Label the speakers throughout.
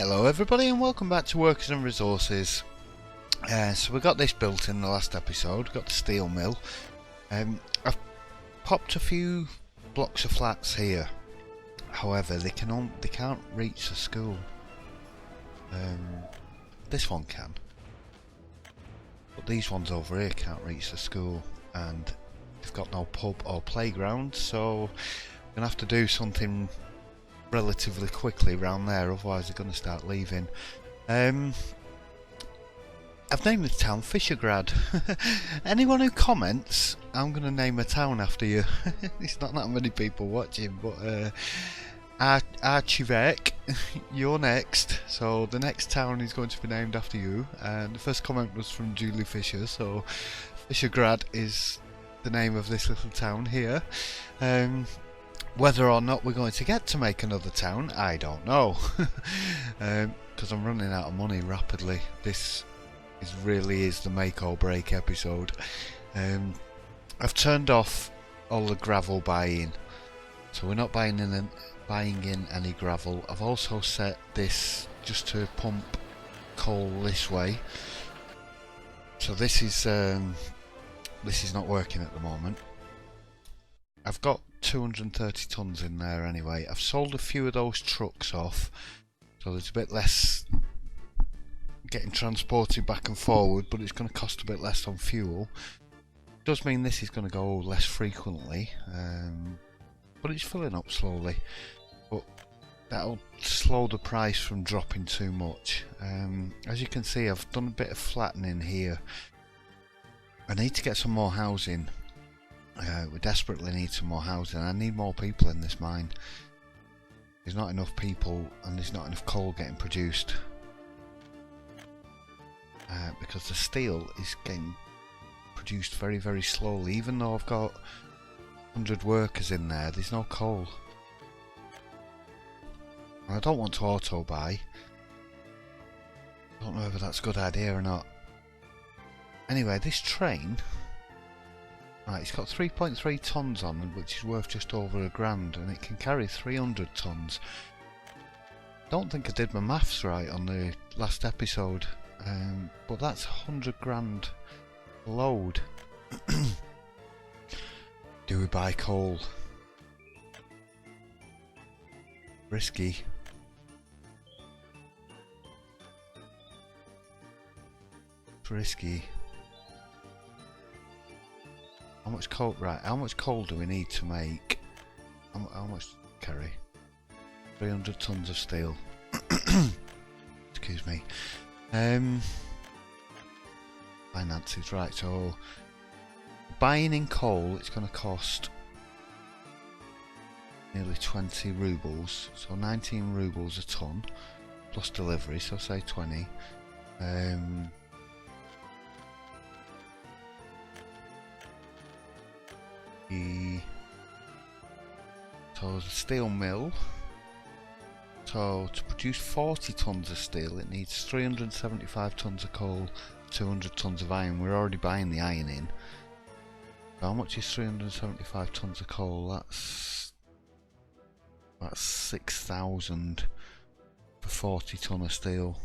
Speaker 1: Hello everybody and welcome back to Workers and Resources. So we got this built in the last episode, got the steel mill. I've popped a few blocks of flats here, however they can't reach the school. This one can, but these ones over here can't reach the school, and they've got no pub or playground, so I'm going to have to do something relatively quickly around there, otherwise they're going to start leaving. I've named the town Fishergrad. Anyone who comments, I'm going to name a town after you. It's not that many people watching, but Archivek, you're next. So the next town is going to be named after you, and the first comment was from Julie Fisher, so Fishergrad is the name of this little town here. Whether or not we're going to get to make another town, I don't know, because I'm running out of money rapidly. This really is the make or break episode. I've turned off all the gravel buying, so we're not buying in any gravel. I've also set this just to pump coal this way, so this is not working at the moment. I've got 230 tons in there anyway. I've sold a few of those trucks off, so there's a bit less getting transported back and forward, but it's going to cost a bit less on fuel. It does mean this is going to go less frequently, but it's filling up slowly, but that'll slow the price from dropping too much. As you can see, I've done a bit of flattening here. I need to get some more housing. We desperately need some more housing. I need more people in this mine. There's not enough people and there's not enough coal getting produced, because the steel is getting produced very, very slowly. Even though I've got 100 workers in there, there's no coal. And I don't want to auto buy. I don't know whether that's a good idea or not. Anyway, this train, right, it's got 3.3 tons on, which is worth just over £1,000, and it can carry 300 tons. Don't think I did my maths right on the last episode, but that's 100 grand load. Do we buy coal? Risky. It's risky. How much coal? Right, how much coal do we need to make? How much carry? 300 tons of steel. Excuse me. Finances, right, so buying in coal, it's going to cost nearly 20 rubles, so 19 rubles a ton plus delivery, so say 20. So the steel mill, so to produce 40 tons of steel it needs 375 tons of coal, 200 tons of iron. We're already buying the iron in. So how much is 375 tons of coal? That's 6,000 for 40 ton of steel,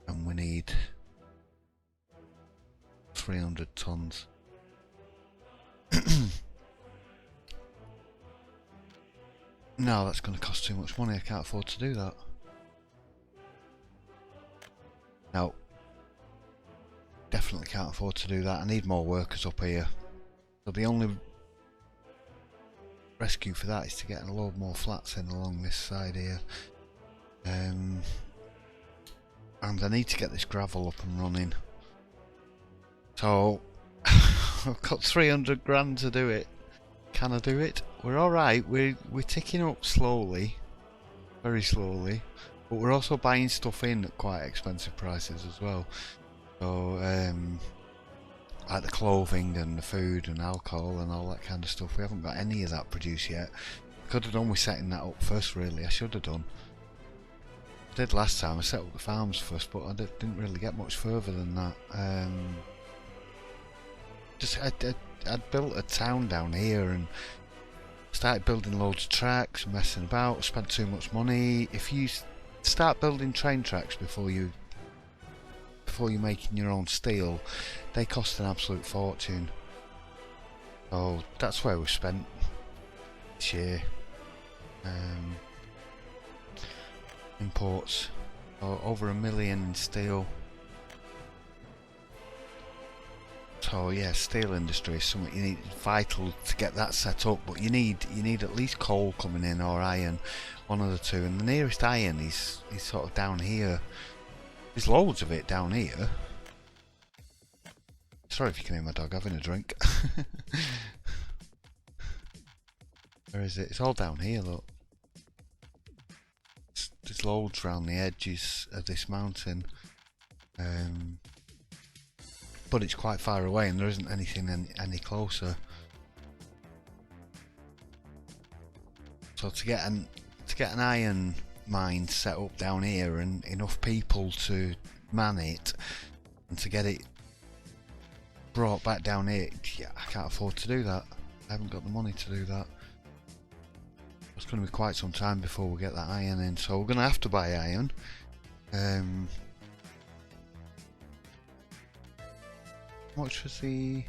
Speaker 1: and we need 300 tons. No, that's going to cost too much money. I can't afford to do that. No, definitely can't afford to do that. I need more workers up here. So the only rescue for that is to get a load more flats in along this side here. And I need to get this gravel up and running. So I've got 300 grand to do it. Can I do it? We're alright, we're ticking up slowly, very slowly, but we're also buying stuff in at quite expensive prices as well. So like the clothing and the food and alcohol and all that kind of stuff, we haven't got any of that produced yet. Could have done with setting that up first, really. I should have done. I did last time. I set up the farms first, but I didn't really get much further than that. I'd built a town down here and started building loads of tracks, messing about, spent too much money. If you start building train tracks before you're making your own steel, they cost an absolute fortune. So that's where we spent this year. Imports, over $1 million in steel. So yeah, steel industry is something you need, vital to get that set up. But you need at least coal coming in, or iron, one of the two. And the nearest iron is sort of down here. There's loads of it down here. Sorry if you can hear my dog having a drink. Where is it? It's all down here, look. There's loads around the edges of this mountain. But it's quite far away and there isn't anything any closer. So to get an iron mine set up down here and enough people to man it and to get it brought back down here, yeah, I can't afford to do that. I haven't got the money to do that. It's going to be quite some time before we get that iron in, so we're going to have to buy iron. How much was the...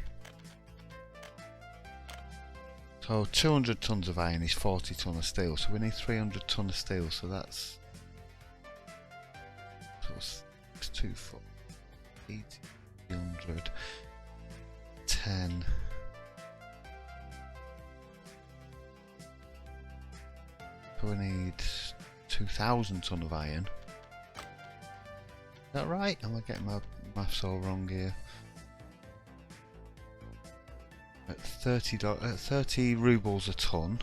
Speaker 1: So 200 tons of iron is 40 ton of steel, so we need 300 ton of steel, so that's... So 2, 4, 80, 300, 10... So we need 2,000 ton of iron. Is that right? Am I getting my maths all wrong here? At 30 rubles a ton.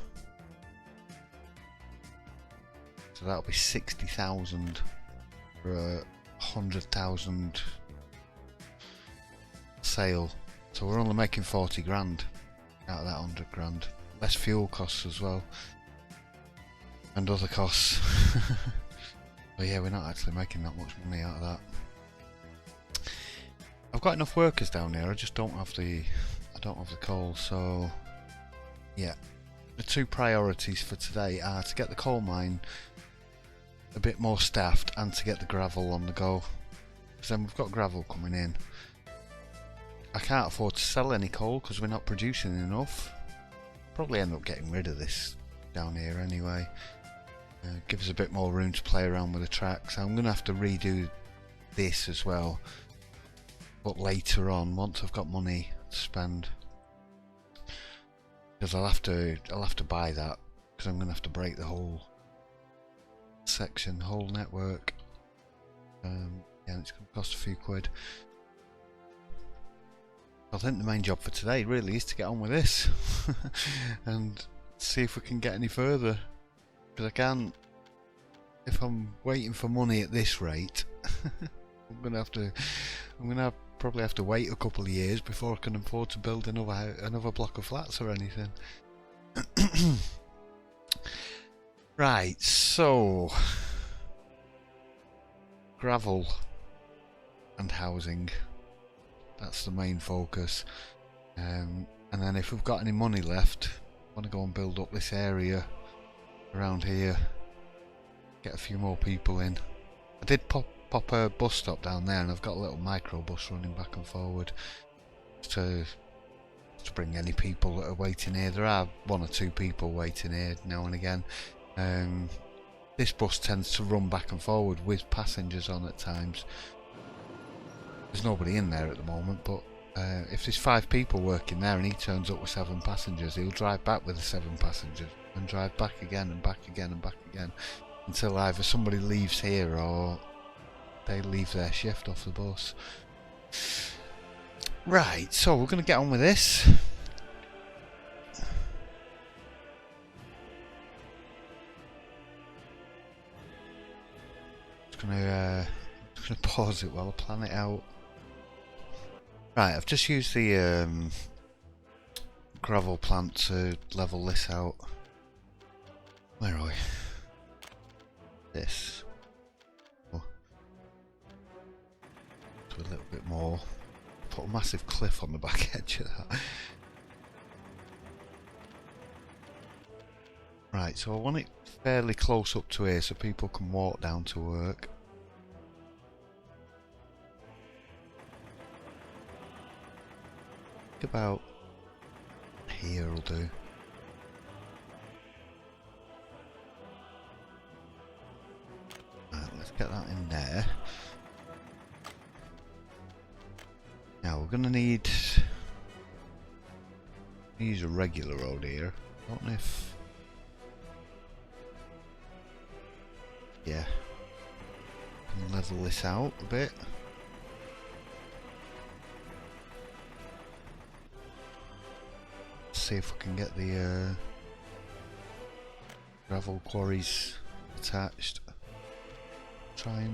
Speaker 1: So that'll be 60,000 for a 100,000 sale. So we're only making 40 grand out of that 100 grand. Less fuel costs as well. And other costs. But yeah, we're not actually making that much money out of that. I've got enough workers down there, I just don't have the coal, so yeah. The two priorities for today are to get the coal mine a bit more staffed and to get the gravel on the go. Because then we've got gravel coming in. I can't afford to sell any coal because we're not producing enough. Probably end up getting rid of this down here anyway. Give us a bit more room to play around with the tracks. I'm going to have to redo this as well, but later on, once I've got money to spend, because I'll have to buy that, because I'm going to have to break the whole section, the whole network. Yeah, and it's going to cost a few quid. I think the main job for today really is to get on with this and see if we can get any further. Because I can't, if I'm waiting for money at this rate, I'm gonna probably have to wait a couple of years before I can afford to build another block of flats or anything. Right, so gravel and housing. That's the main focus. And then if we've got any money left, I want to go and build up this area around here, get a few more people in. I did pop a bus stop down there, and I've got a little micro bus running back and forward to bring any people that are waiting here. There are 1 or 2 people waiting here now and again. This bus tends to run back and forward with passengers on at times. There's nobody in there at the moment, but if there's 5 people working there and he turns up with 7 passengers, he'll drive back with the 7 passengers and drive back again and back again and back again until either somebody leaves here or they leave their shift off the bus. Right, so we're going to get on with this. Just going to pause it while I plan it out. Right, I've just used the gravel plant to level this out. Where are we? This. Oh. Do a little bit more. Put a massive cliff on the back edge of that. Right, so I want it fairly close up to here so people can walk down to work. About here will do. Right, let's get that in there. Now we're gonna need to use a regular road here. I don't know if, yeah, can level this out a bit. See if we can get the gravel quarries attached. Try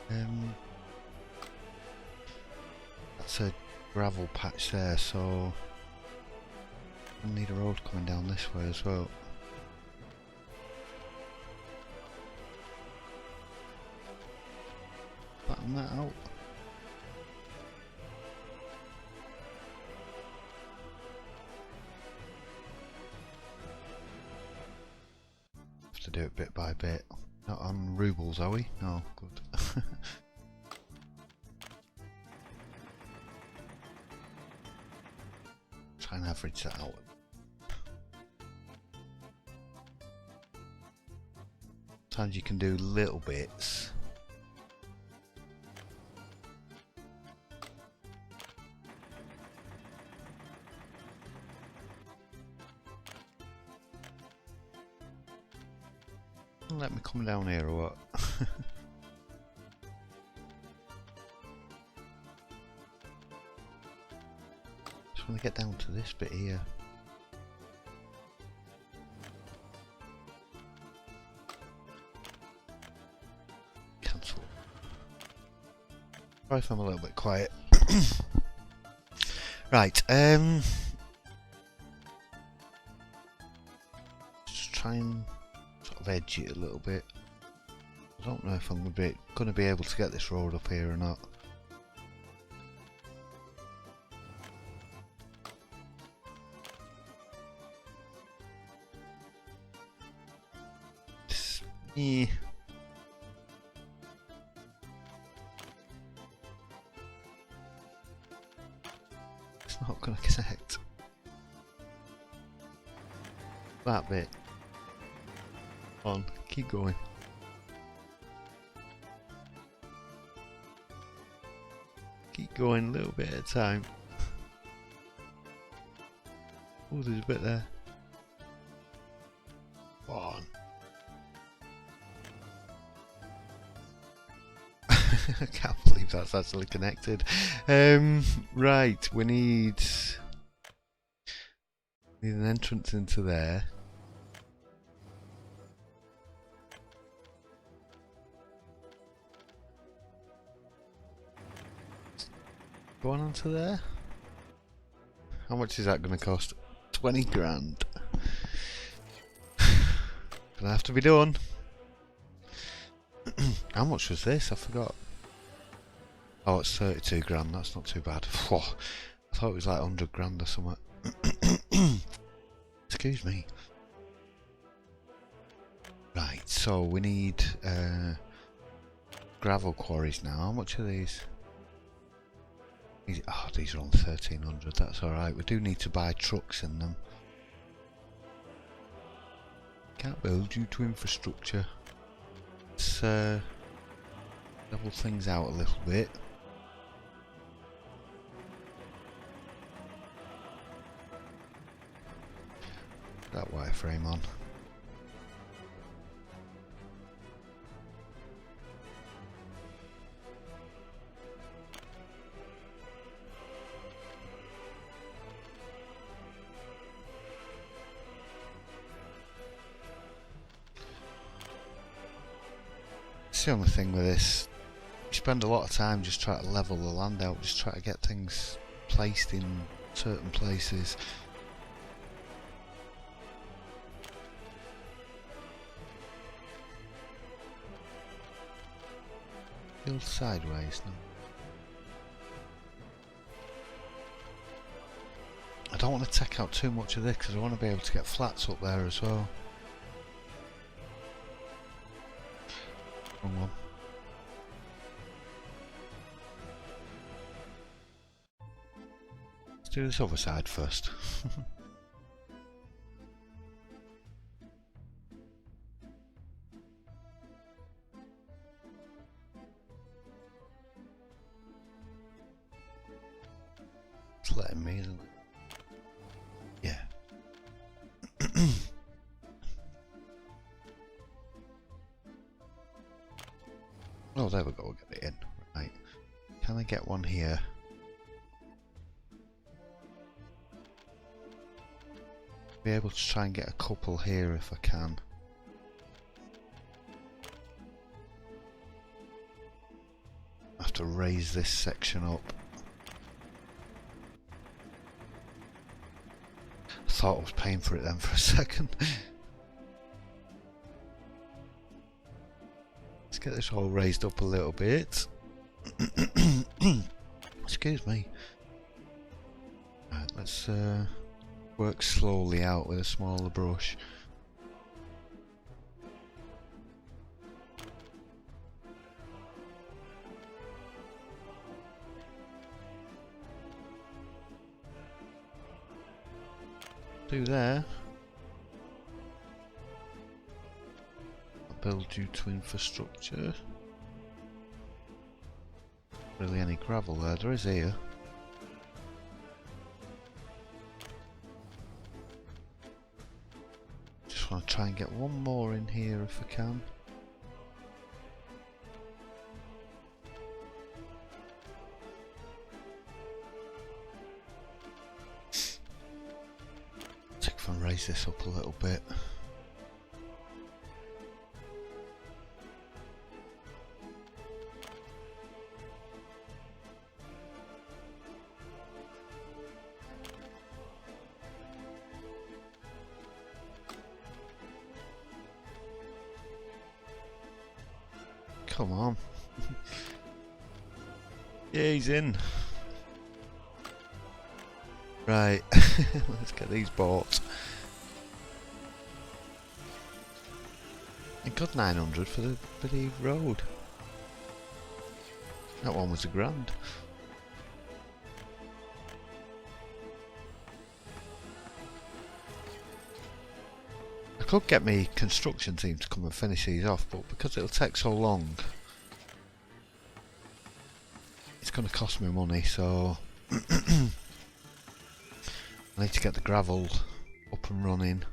Speaker 1: and that's a gravel patch there, so we'll need a road coming down this way as well. Flatten that out. To do it bit by bit. Not on rubles, are we? No, good. Try and average that out. Sometimes you can do little bits. Let me come down here or what? Just want to get down to this bit here. Cancel. Sorry if I'm a little bit quiet. Right, just try and sort of edge it a little bit. I don't know if I'm going to be able to get this road up here or not. Yeah. It's not going to connect. That bit. Come on, keep going. Keep going a little bit at a time. Oh, there's a bit there. Come on. I can't believe that's actually connected. Right, we need an entrance into there. Go on onto there. How much is that going to cost? 20 grand. Gonna have to be done. How much was this? I forgot. Oh, it's 32 grand. That's not too bad. Whew. I thought it was like 100 grand or something. Excuse me. Right, so we need gravel quarries now. How much are these? Oh, these are on 1300. That's alright. We do need to buy trucks in them. Can't build due to infrastructure. Let's level things out a little bit. That wireframe on. It's the only thing with this. You spend a lot of time just trying to level the land out, just try to get things placed in certain places. Build sideways, no. I don't want to take out too much of this because I want to be able to get flats up there as well. Wrong one. Let's do this other side first. It's letting me, isn't it? Yeah. Oh, there we go, we'll get it in. Right. Can I get one here? Be able to try and get a couple here if I can. I have to raise this section up. I thought I was paying for it then for a second. Let's get this all raised up a little bit. Excuse me. Right, let's work slowly out with a smaller brush. Do there. Build due to infrastructure. Really any gravel there? There is here. Just want to try and get one more in here if I can. See if I can raise this up a little bit. Come on. Yeah, he's in. Right, let's get these bought. I got 900 for the bloody road. That one was £1,000. I could get me construction team to come and finish these off, but because it'll take so long, it's going to cost me money, so I need to get the gravel up and running.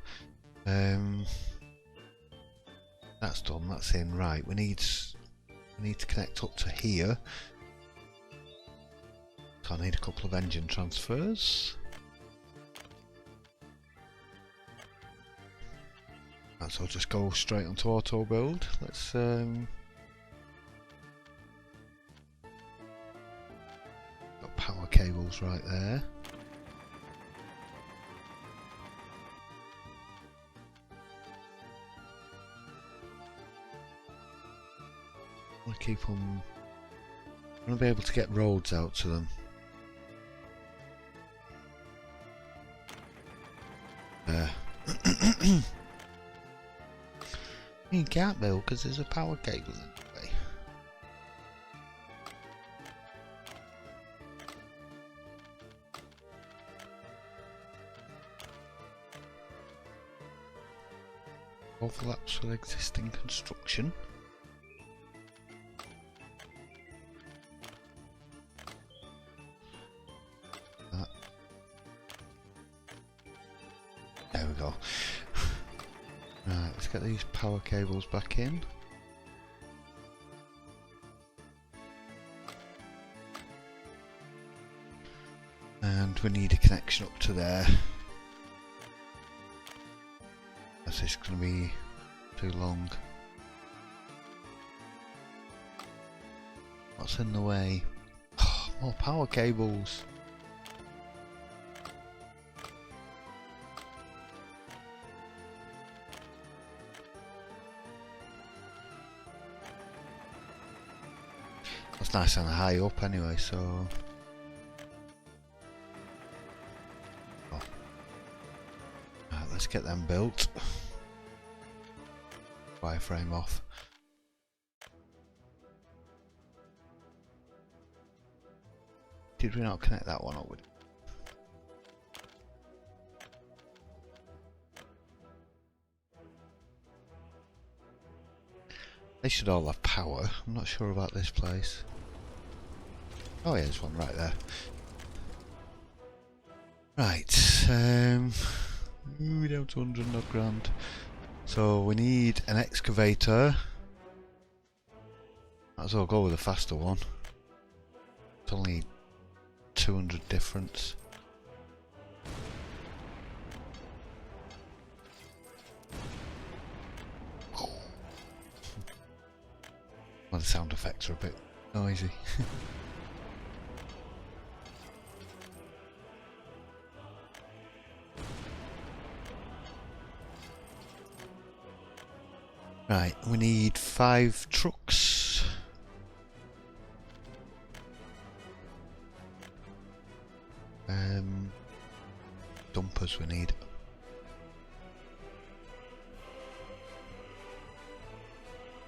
Speaker 1: That's done, that's in. Right, we need to connect up to here. So I need a couple of engine transfers. So I'll just go straight onto auto build. Let's got power cables right there. I want to keep on. I want to be able to get roads out to them. You can't build because there's a power cable in the way. Overlaps with existing construction. There we go. Right, let's get these power cables back in. And we need a connection up to there. This is going to be too long. What's in the way? Oh, more power cables. That's nice and high up anyway, so... let's get them built. Wireframe off. Did we not connect that one up with? They should all have power. I'm not sure about this place. Oh yeah, there's one right there. Right, we're down to 100 odd grand. So we need an excavator. Might as well go with a faster one. It's only 200 difference. Well, the sound effects are a bit noisy. Right, we need 5 trucks. Dumpers we need.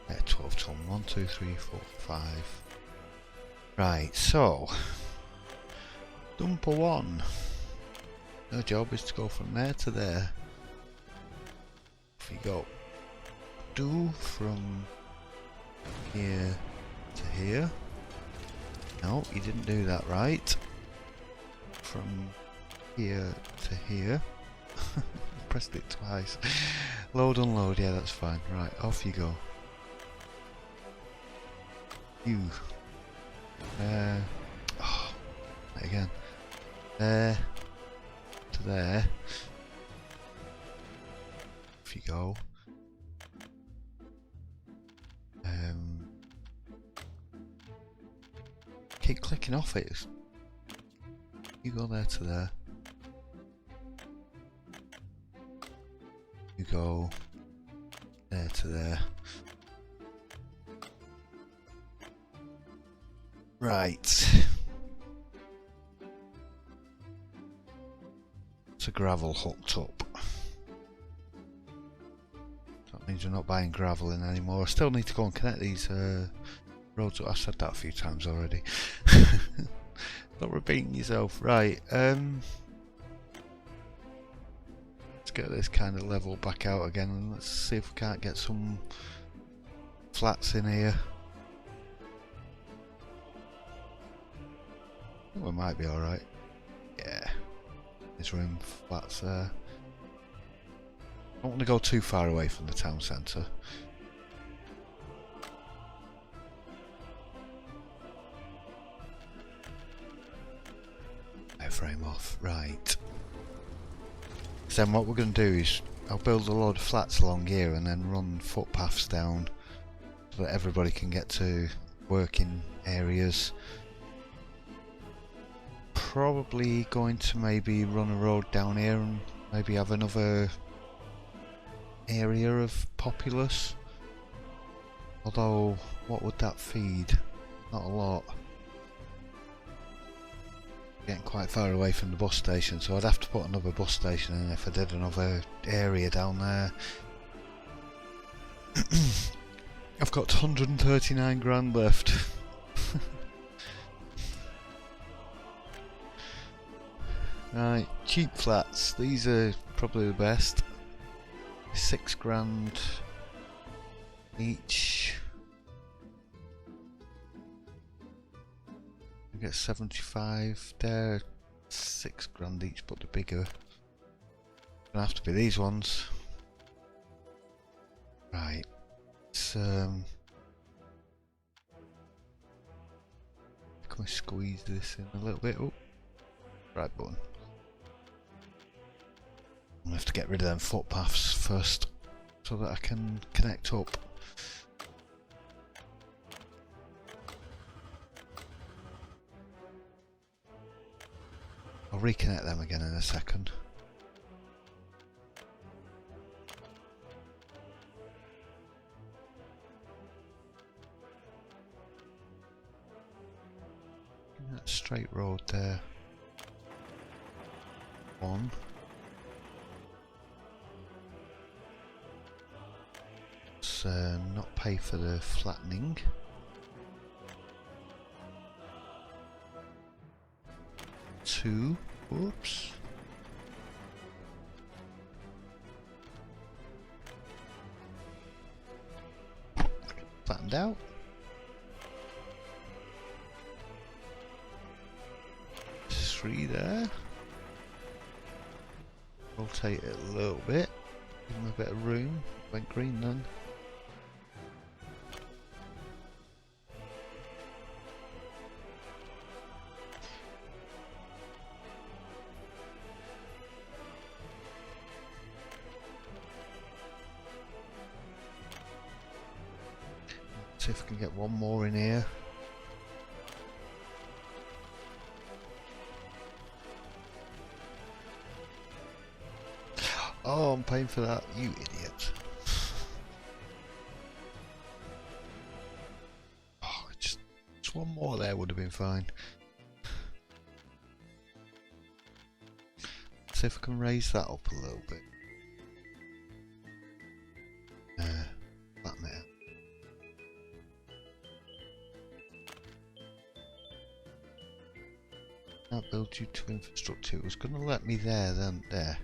Speaker 1: Yeah, 12 ton. 1, 2, 3, 4, 5. Right, so dumper 1. Their job is to go from there to there. Off you go. Do from here to here. No, you didn't do that right. From here to here. Pressed it twice. Load, unload, yeah, that's fine. Right, off you go. You. Oh, again. There to there. Off you go. Keep clicking off it. You go there to there. You go there to there. Right. It's a gravel hooked up. That means we're not buying gravel in anymore. I still need to go and connect these roads. I've said that a few times already. Not repeating yourself. Right. Let's get this kind of level back out again, and let's see if we can't get some flats in here. I think we might be alright. Yeah. There's room for flats there. I don't want to go too far away from the town centre. Frame off, right. So then what we're going to do is I'll build a load of flats along here and then run footpaths down so that everybody can get to working areas. Probably going to maybe run a road down here and maybe have another area of populace. Although, what would that feed? Not a lot. Getting quite far away from the bus station, so I'd have to put another bus station in if I did another area down there. I've got 139 grand left. Right, cheap flats. These are probably the best. 6 grand each. I get 75. They're 6 grand each, but they're bigger. Gonna have to be these ones. Right. Can we squeeze this in a little bit? Oh, right button. I'm gonna have to get rid of them footpaths first, so that I can connect up. I'll reconnect them again in a second. That straight road there. 1. not pay for the flattening. Two. Oops. Flattened out. Three there. Rotate it a little bit. Give him a bit of room. Went green then. See if we can get one more in here. Oh, I'm paying for that, you idiot. Oh, just one more there would have been fine. See if I can raise that up a little bit. Flatten it out. Can't build you to infrastructure. It was going to let me there, then there.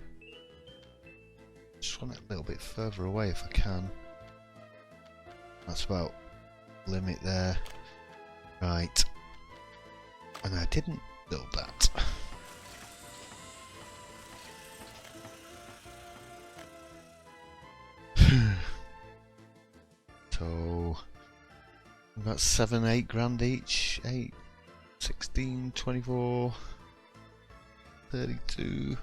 Speaker 1: Just want it a little bit further away if I can. That's about limit there. Right. And I didn't build that. So that's 7, 8 grand each. 8, 16, 24, 32.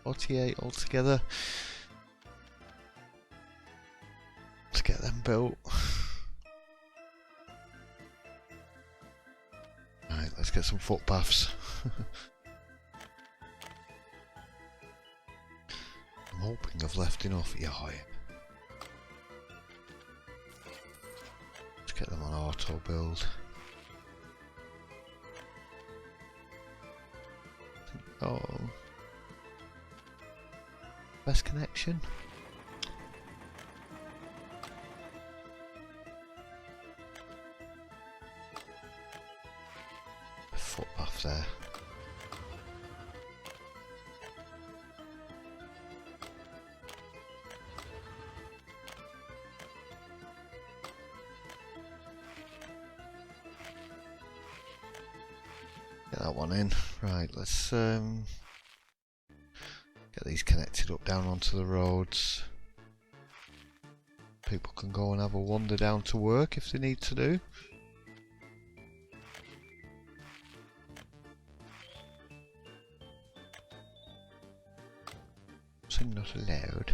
Speaker 1: 48 altogether. Let's get them built. Right, let's get some footpaths. I'm hoping I've left enough. Yeah, I am. Let's get them on auto build. Oh. Best connection. A footpath there. Get that one in. Right, let's get these connected up down onto the roads. People can go and have a wander down to work if they need to do. Something not allowed.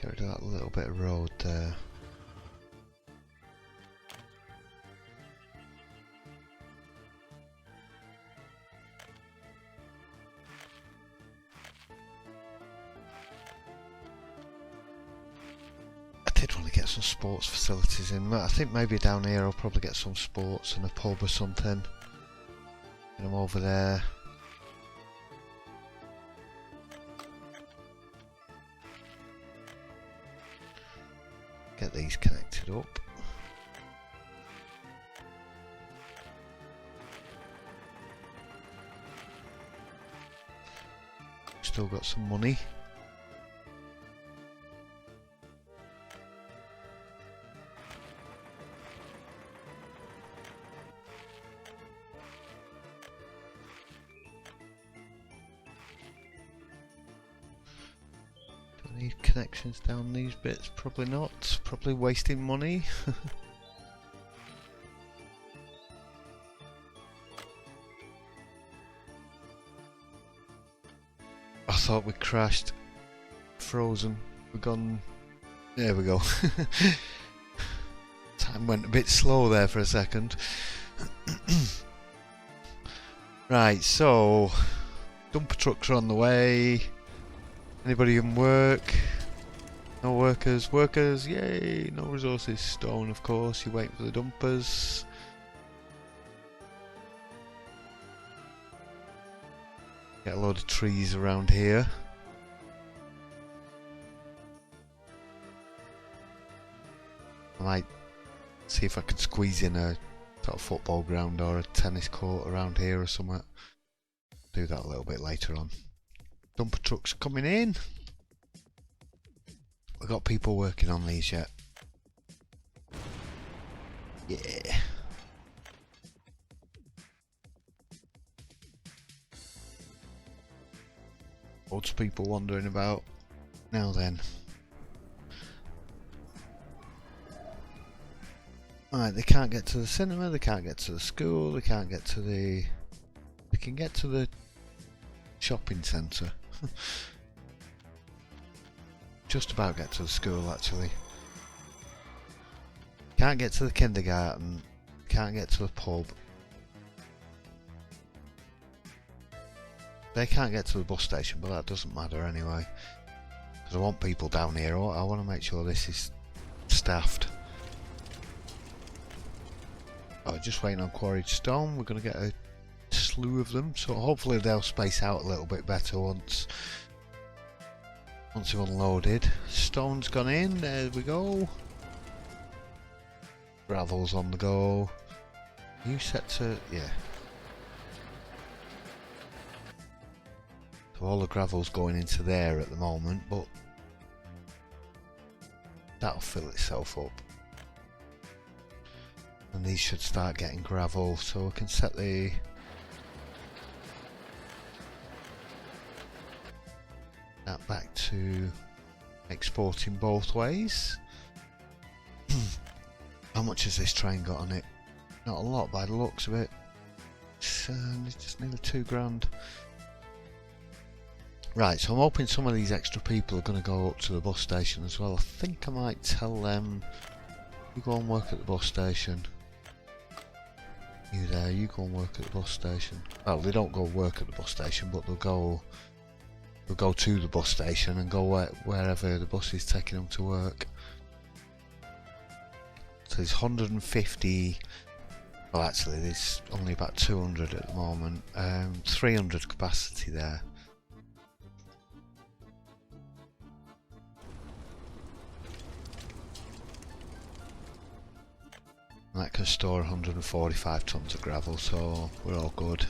Speaker 1: Get rid of that little bit of road there. Get some sports facilities in. I think maybe down here I'll probably get some sports and a pub or something. Get them over there. Get these connected up. Still got some money. Need connections down these bits? Probably not. Probably wasting money. I thought we crashed. Frozen. We're gone. There we go. Time went a bit slow there for a second. Right, so dumper trucks are on the way. Anybody in work? No workers. Workers, yay! No resources. Stone, of course. You wait for the dumpers. Get a load of trees around here. might see if I can squeeze in a sort of football ground or a tennis court around here or something. Do that a little bit later on. Dumper trucks coming in. We've got people working on these yet. Yeah. Lots of people wandering about. Now then. Alright, they can't get to the cinema, they can't get to the school, they can't get to the... They can get to the shopping centre. Just about get to the school actually. Can't get to the kindergarten, can't get to the pub. They can't get to the bus station, but that doesn't matter anyway. Because I want people down here, I want to make sure this is staffed. Oh, just waiting on quarried stone, we're going to get a slew of them, so hopefully they'll space out a little bit better once you've unloaded. Stone's gone in, there we go. Gravel's on the go. You set to, yeah. So all the gravel's going into there at the moment, but that'll fill itself up. And these should start getting gravel, so we can set the that back to exporting both ways. How much has this train got on it? Not a lot by the looks of it. It's just nearly £2 grand. Right, so I'm hoping some of these extra people are going to go up to the bus station as well. I think I might tell them, you go and work at the bus station. You there, you go and work at the bus station. Well, they don't go work at the bus station, but they'll go to the bus station and go wherever the bus is taking them to work. So there's 150, well actually there's only about 200 at the moment, 300 capacity there. And that can store 145 tons of gravel, so we're all good.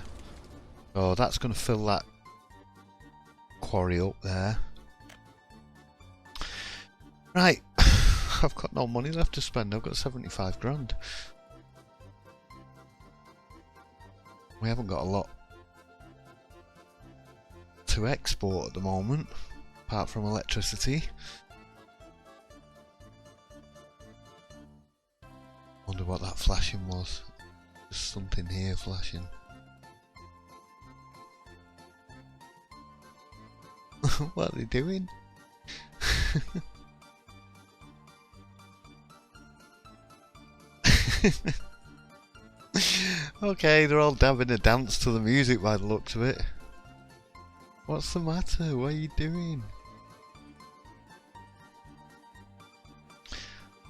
Speaker 1: So that's going to fill that quarry up there. Right, I've got no money left to spend, I've got 75 grand. We haven't got a lot to export at the moment, apart from electricity. Wonder what that flashing was. There's something here flashing. What are they doing? Okay, they're all dabbing a dance to the music by the looks of it. What's the matter? What are you doing?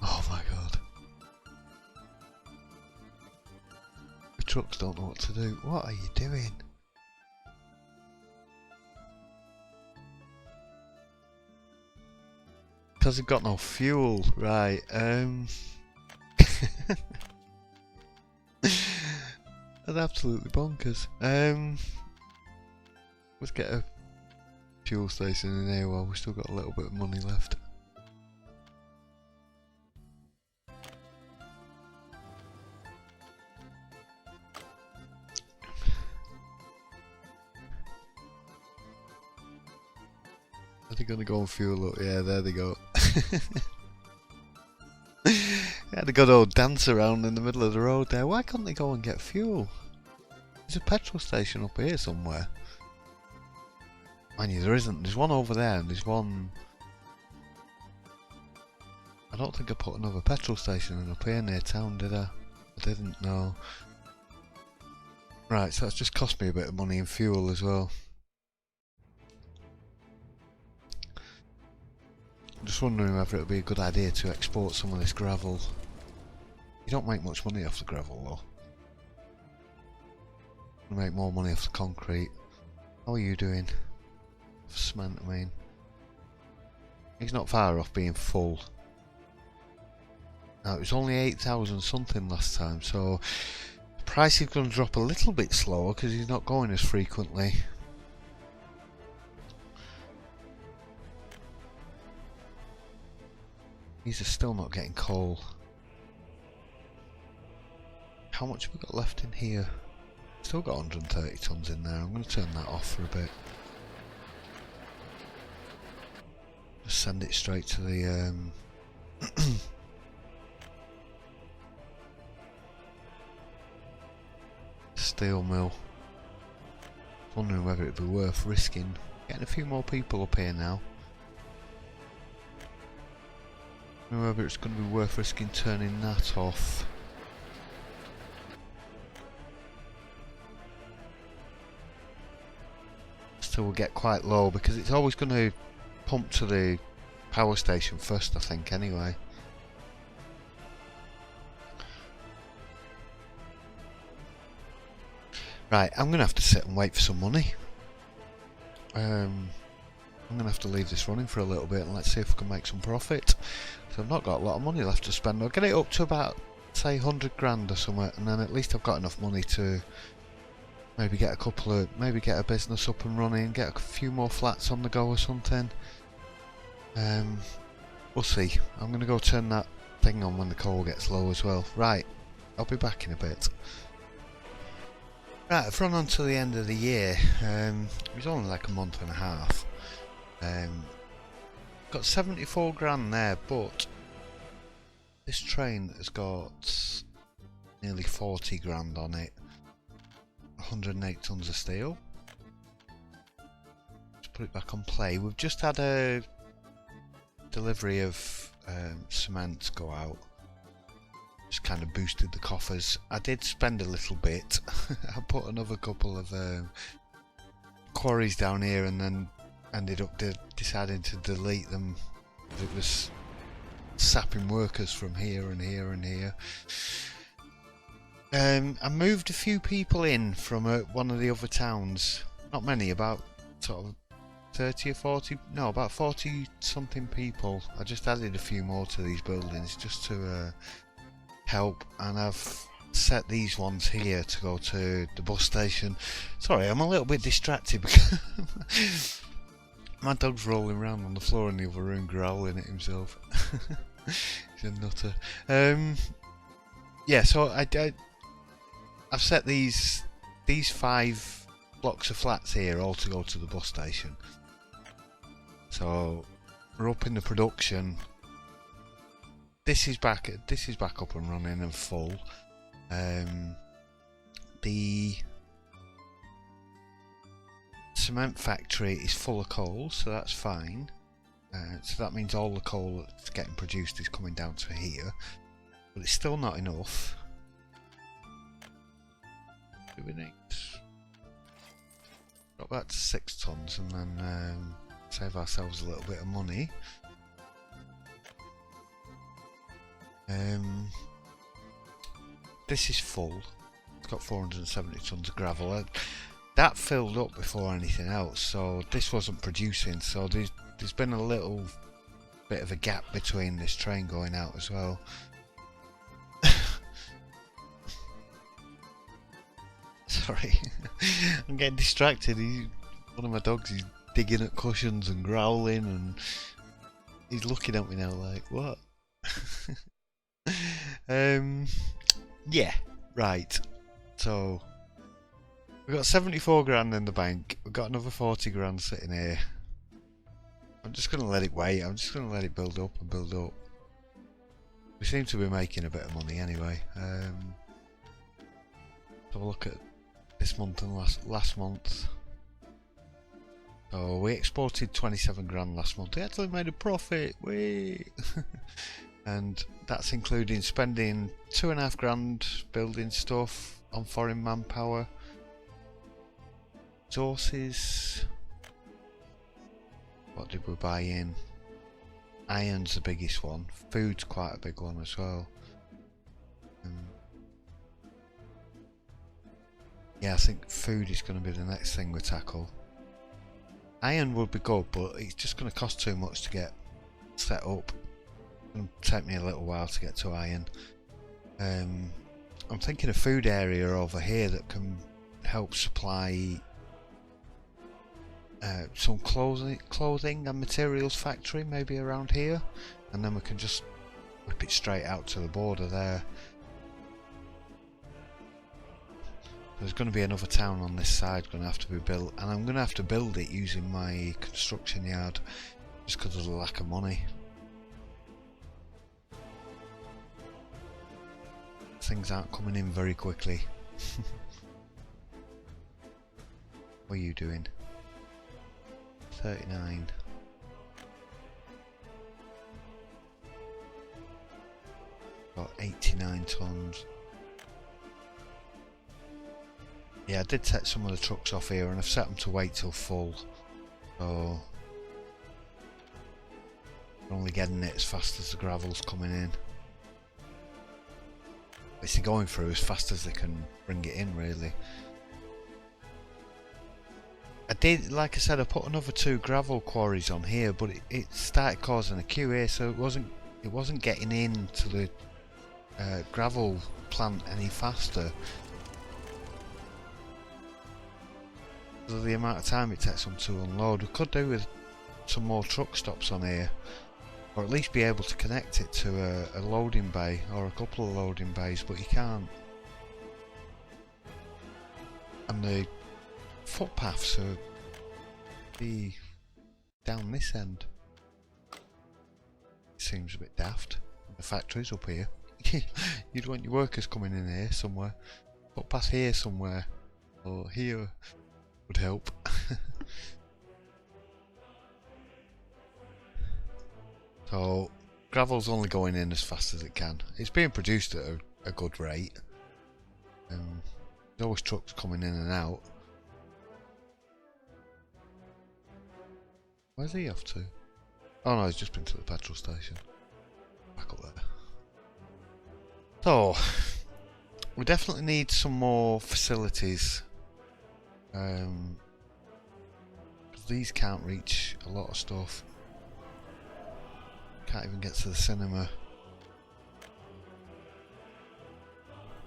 Speaker 1: Oh my god. The trucks don't know what to do. What are you doing? Because they've got no fuel, right, That's absolutely bonkers. Let's get a fuel station in here while we've still got a little bit of money left. Are they gonna go and fuel up? Yeah, there they go. They had a good old dance around in the middle of the road there. Why can't they go and get fuel? There's a petrol station up here somewhere. Mind you, there isn't. There's one over there and there's one... I don't think I put another petrol station in up here near town, did I? I didn't, no. Right, so that's just cost me a bit of money in fuel as well. I'm just wondering whether it would be a good idea to export some of this gravel. You don't make much money off the gravel though. You make more money off the concrete. How are you doing? Cement, I mean. He's not far off being full. Now it was only 8,000 something last time, so the price is going to drop a little bit slower because he's not going as frequently. These are still not getting coal. How much have we got left in here? Still got 130 tons in there. I'm going to turn that off for a bit. Just send it straight to the steel mill. Wondering whether it'd be worth risking getting a few more people up here now. Wondering whether it's going to be worth risking turning that off. Still will get quite low because it's always going to pump to the power station first, I think, anyway. Right, I'm going to have to sit and wait for some money. I'm going to have to leave this running for a little bit and let's see if we can make some profit. So I've not got a lot of money left to spend. I'll get it up to about, say, 100 grand or something, and then at least I've got enough money to maybe get a business up and running, get a few more flats on the go or something. We'll see. I'm going to go turn that thing on when the coal gets low as well. Right, I'll be back in a bit. Right, I've run on to the end of the year. It was only like a month and a half. Got 74 grand there, but this train has got nearly 40 grand on it. 108 tons of steel. Let's put it back on play. We've just had a delivery of cement go out. Just kind of boosted the coffers. I did spend a little bit. I put another couple of quarries down here and then ended up deciding to delete them. It was sapping workers from here and here and here. I moved a few people in from one of the other towns. Not many, about sort of 30 or 40, no, about 40 something people. I just added a few more to these buildings just to help, and I've set these ones here to go to the bus station. Sorry, I'm a little bit distracted because my dog's rolling around on the floor in the other room growling at himself. He's a nutter. Yeah, so I've set these 5 blocks of flats here all to go to the bus station. So we're up in the production. This is back up and running and full. The cement factory is full of coal, so that's fine. So that means all the coal that's getting produced is coming down to here, but it's still not enough. We need got that to 6 tons and then save ourselves a little bit of money. This is full. It's got 470 tons of gravel. That filled up before anything else, so this wasn't producing. So there's been a little bit of a gap between this train going out as well. Sorry, I'm getting distracted. One of my dogs is digging at cushions and growling, and he's looking at me now like, what? Yeah, right. So we've got 74 grand in the bank. We've got another 40 grand sitting here. I'm just going to let it wait. I'm just going to let it build up and build up. We seem to be making a bit of money anyway. Have a look at this month and last month. So we exported 27 grand last month. We actually made a profit. Whee! And that's including spending 2.5 grand building stuff on foreign manpower. Resources. What did we buy in? Iron's the biggest one. Food's quite a big one as well. Yeah, I think food is going to be the next thing we tackle. Iron would be good, but it's just going to cost too much to get set up. It'll take me a little while to get to iron. I'm thinking a food area over here that can help supply some clothing and materials factory, maybe around here, and then we can just whip it straight out to the border there. There's going to be another town on this side going to have to be built, and I'm going to have to build it using my construction yard just because of the lack of money. Things aren't coming in very quickly. What are you doing? 39. Got 89 tons. Yeah, I did set some of the trucks off here and I've set them to wait till full. So we're only getting it as fast as the gravel's coming in. It's going through as fast as they can bring it in, really. I did, like I said, I put another 2 gravel quarries on here, but it started causing a queue here, so it wasn't getting into the gravel plant any faster. So the amount of time it takes them to unload, we could do with some more truck stops on here, or at least be able to connect it to a loading bay or a couple of loading bays, but you can't. And the footpaths are be down this end. It seems a bit daft. The factory's up here. You'd want your workers coming in here somewhere. Footpath here somewhere, or here would help. So gravel's only going in as fast as it can. It's being produced at a good rate. There's always trucks coming in and out. Where's he off to? Oh no, he's just been to the petrol station. Back up there. So we definitely need some more facilities. These can't reach a lot of stuff. Can't even get to the cinema.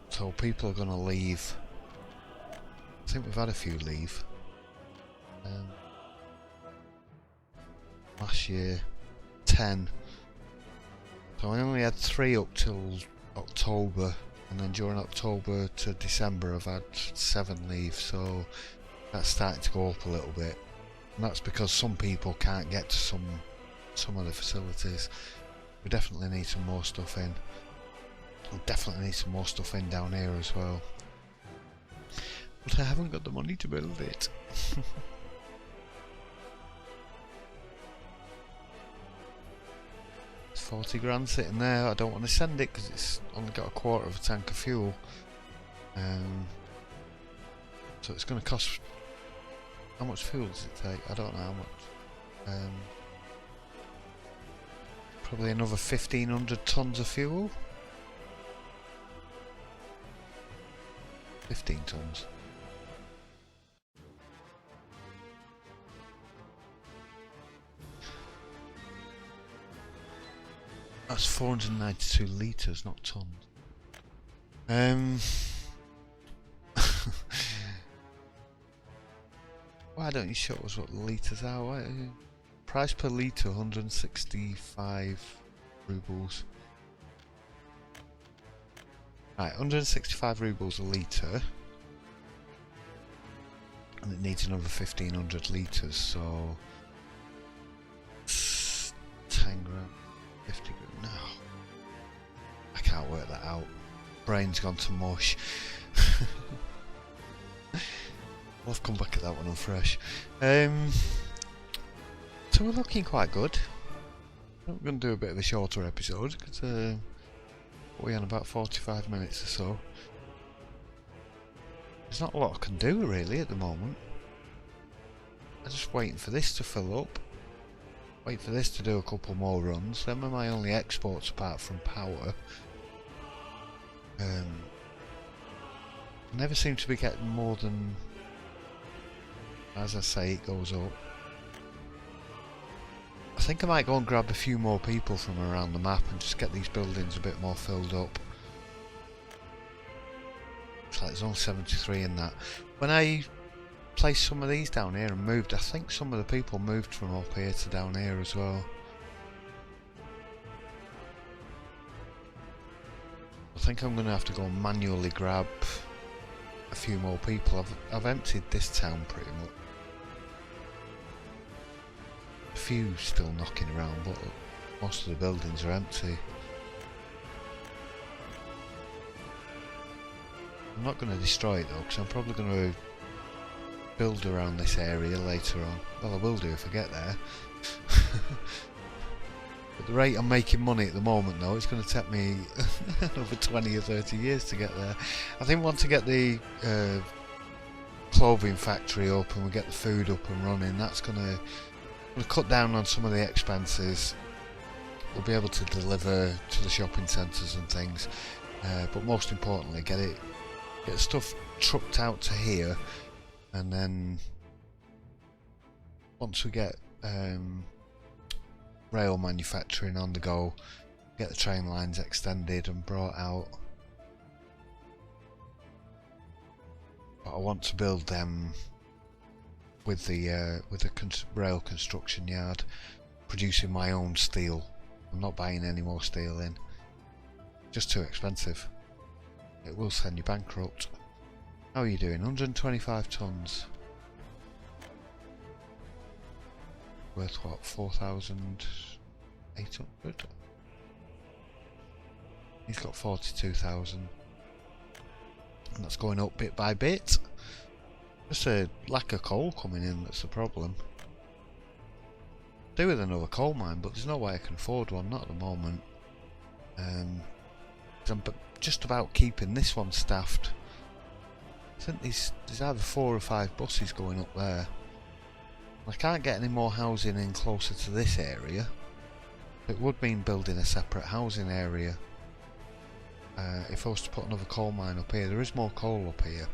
Speaker 1: So people are gonna leave. I think we've had a few leave. Last year, 10. So I only had 3 up till October, and then during October to December I've had 7 leave, so that's starting to go up a little bit. And that's because some people can't get to some of the facilities. We definitely need some more stuff in. We definitely need some more stuff in down here as well. But I haven't got the money to build it. 40 grand sitting there. I don't want to send it because it's only got a quarter of a tank of fuel. So it's going to cost... How much fuel does it take? I don't know how much. Probably another 1,500 tons of fuel. 15 tons. That's 492 litres, not tons. Why don't you show us what the litres are? Why, price per litre, 165 rubles. Right, 165 rubles a litre. And it needs another 1,500 litres, so... 10 grand, 50 grand. No. I can't work that out. Brain's gone to mush. I'll have to come back at that one on fresh. So we're looking quite good. I'm going to do a bit of a shorter episode because we're on about 45 minutes or so. There's not a lot I can do really at the moment. I'm just waiting for this to fill up. Wait for this to do a couple more runs. Them are my only exports apart from power. Never seem to be getting more than, as I say, it goes up. I I think I might go and grab a few more people from around the map and just get these buildings a bit more filled up. It's like there's only 73 in that. When I placed some of these down here and moved, I think some of the people moved from up here to down here as well. I think I'm going to have to go and manually grab a few more people. I've emptied this town pretty much. A few still knocking around, but most of the buildings are empty. I'm not going to destroy it though, because I'm probably going to build around this area later on. Well, I will do if I get there. At the rate I'm making money at the moment though, it's going to take me another 20 or 30 years to get there. I think once I get the clothing factory up and we get the food up and running, that's going to cut down on some of the expenses. We'll be able to deliver to the shopping centres and things, but most importantly get stuff trucked out to here, and then once we get rail manufacturing on the go, get the train lines extended and brought out. But I want to build them with the rail construction yard, producing my own steel. I'm not buying any more steel in. Just too expensive. It will send you bankrupt. How are you doing? 125 tons. Worth what? 4,800? He's got 42,000. And that's going up bit by bit. Just a lack of coal coming in that's the problem. Do with another coal mine, but there's no way I can afford one, not at the moment. I'm just about keeping this one staffed. I think there's either 4 or 5 buses going up there. I can't get any more housing in closer to this area. It would mean building a separate housing area. If I was to put another coal mine up here, there is more coal up here,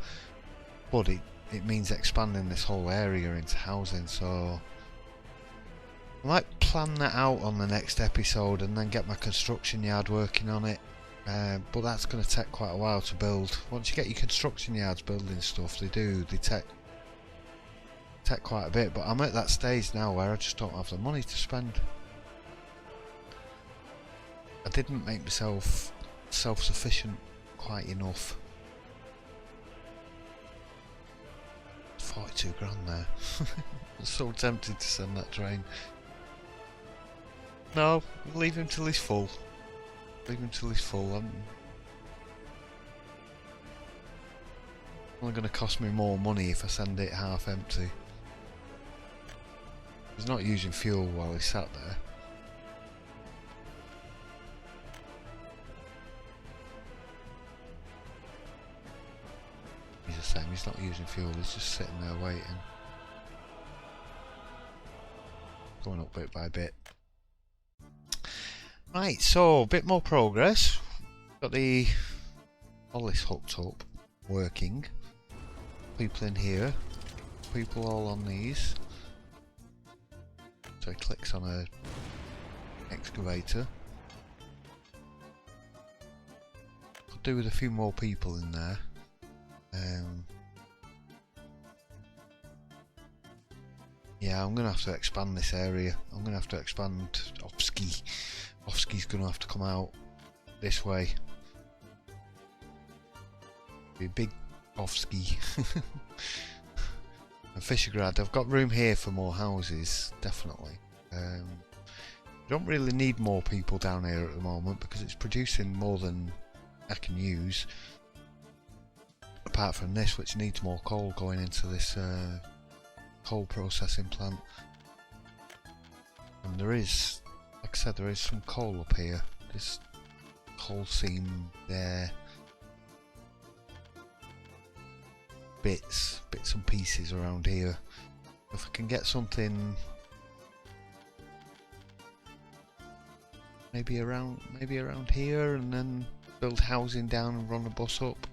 Speaker 1: but it means expanding this whole area into housing, so I might plan that out on the next episode and then get my construction yard working on it. But that's going to take quite a while to build. Once you get your construction yards building stuff, they take quite a bit, but I'm at that stage now where I just don't have the money to spend. I didn't make myself self-sufficient quite enough. 42 grand there. I'm so tempted to send that train. No, leave him till he's full. Leave him till he's full. I'm only going to cost me more money if I send it half empty. He's not using fuel while he's sat there. He's the same, he's not using fuel, he's just sitting there waiting. Going up bit by bit. Right, so a bit more progress. Got all this hooked up, working. People in here, people all on these. So he clicks on a excavator. Could do with a few more people in there. Yeah, I'm gonna have to expand this area. I'm gonna have to expand Ofsky. Ofsky's gonna have to come out this way. Be a big Ofsky. And Fishergrad, I've got room here for more houses, definitely. Don't really need more people down here at the moment because it's producing more than I can use. Apart from this, which needs more coal going into this coal processing plant. And there is, like I said, there is some coal up here. This coal seam there. Bits and pieces around here. If I can get something maybe around here and then build housing down and run a bus up.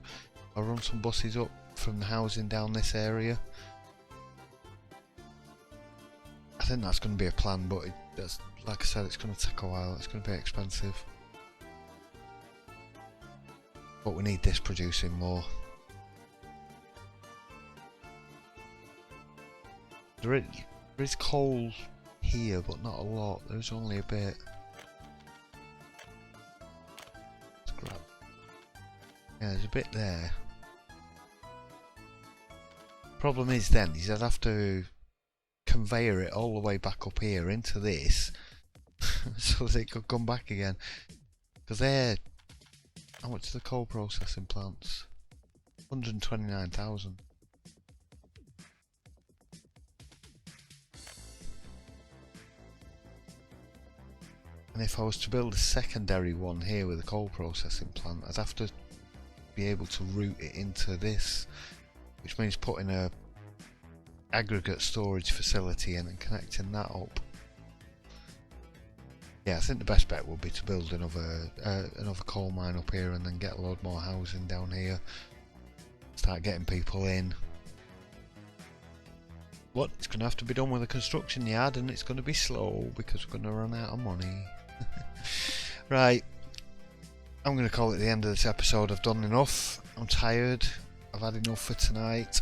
Speaker 1: I'll run some buses up from the housing down this area. I think that's going to be a plan, but that's, like I said, it's going to take a while. It's going to be expensive. But we need this producing more. There is coal here, but not a lot. There's only a bit. Scrap. Yeah, there's a bit there. Problem is then, I'd have to conveyor it all the way back up here into this, so that it could come back again. Because they're... How much are the coal processing plants? 129,000. And if I was to build a secondary one here with a coal processing plant, I'd have to be able to route it into this, which means putting a aggregate storage facility in and connecting that up. Yeah, I think the best bet would be to build another coal mine up here and then get a load more housing down here. Start getting people in. But it's going to have to be done with a construction yard, and it's going to be slow because we're going to run out of money. Right, I'm going to call it the end of this episode. I've done enough. I'm tired. I've had enough for tonight.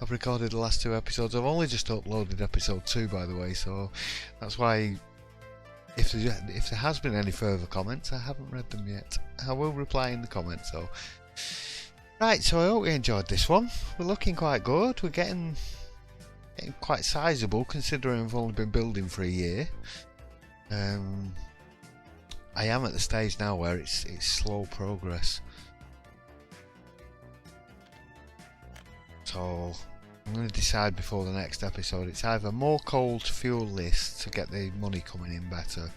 Speaker 1: I've recorded the last 2 episodes. I've only just uploaded episode 2, by the way, so that's why if there has been any further comments, I haven't read them yet. I will reply in the comments though. Right, so I hope you enjoyed this one. We're looking quite good. We're getting quite sizable considering I've only been building for a year. I am at the stage now where it's slow progress. So I'm going to decide before the next episode. It's either more coal to fuel this to get the money coming in better,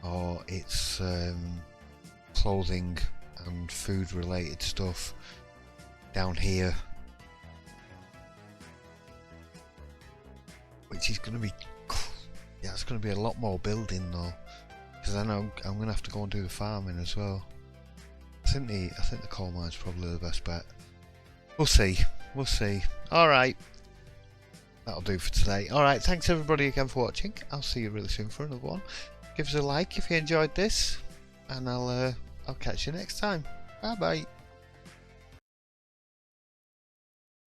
Speaker 1: or it's clothing and food related stuff down here, which is going to be, yeah, it's going to be a lot more building though, because I know I'm going to have to go and do the farming as well. I think the coal mine's probably the best bet. We'll see. We'll see. Alright. That'll do for today. Alright, thanks everybody again for watching. I'll see you really soon for another one. Give us a like if you enjoyed this, and I'll catch you next time. Bye bye.